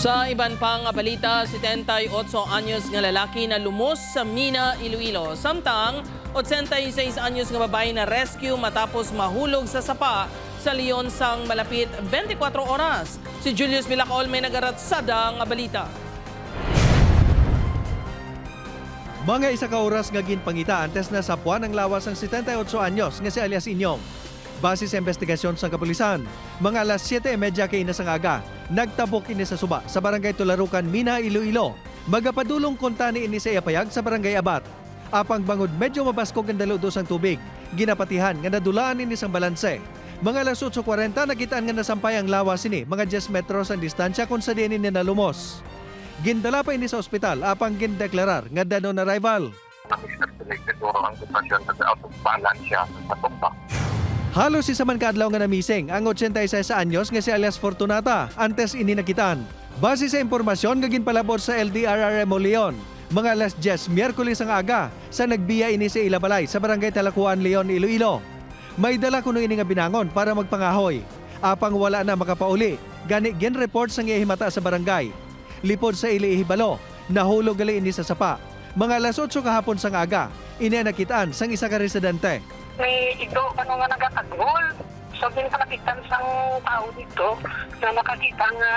Sa iban pang balita, 78 anyos nga lalaki na lumos sa Mina, Iloilo. Samtang 86 anyos nga babae na rescue matapos mahulog sa sapa sa Leon sang malapit 24 oras. Si Julius Bilacaol may nagaratsada nga balita. Mga isa ka oras nga ginpangita antes na sapuan ang lawas ng 78 anyos nga si alias Inyong. Base sa investigasyon sa kapulisan, mga alas 7:30 kay inasang aga, nagtabok ini sa suba sa barangay Tularukan, Mina, Iloilo. Magapadulong kuntani ini sa iyapayag sa barangay Abat. Apang bangod medyo mabaskog ang daludos ang tubig. Ginapatihan nga nadulaan ini sang balanse. Mga alas 8:40 nakitaan nga nasampay ang lawas ini, mga 10 metros ang distansya kung sa diin ini nalumos. Gindala pa ini sa ospital apang gindeklarar nga dead on arrival. Ang sitwasyon kasi out of balance siya sa tumba. Halos isa man kaadlaw nga namising ang 86 anyos nga si alias Fortunata antes ini nakitaan. Base sa impormasyon nga ginpalabot sa LDRRMO Leon, mga alas 10 Miyerkules ang aga sa nagbiya ini sa Ilabalay sa barangay Talakuan, Leon, Iloilo. May dala kuno ini nga binangon para magpangahoy. Apang wala na makapauli, gani gin-report sang ihimata sa barangay. Lipod sa Ili-Ihibalo, nahulog gali ini sa sapa. Mga alas 8 kahapon sang aga, ini nakitaan sang isa ka residente. May ito, nga nagatagol. So, pinakalapitan sang tao dito na nakakita nga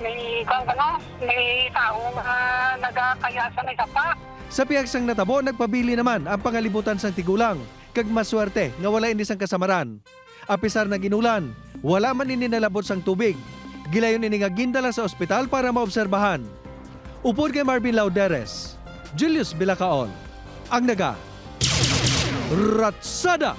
may tao nga nagakaya sa may sapa. Sa pihag sang natabo, nagpabili naman ang pangalibutan sang tigulang. Kag maswerte nga wala ini sang kasamaran. Apisar na ginulan, wala man ini nalabot sang tubig. Gilayon ini nga gindala sa ospital para maobserbahan. Upod kay Marvin Lauderes, Julius Bilacaol, ang naga Ratsada!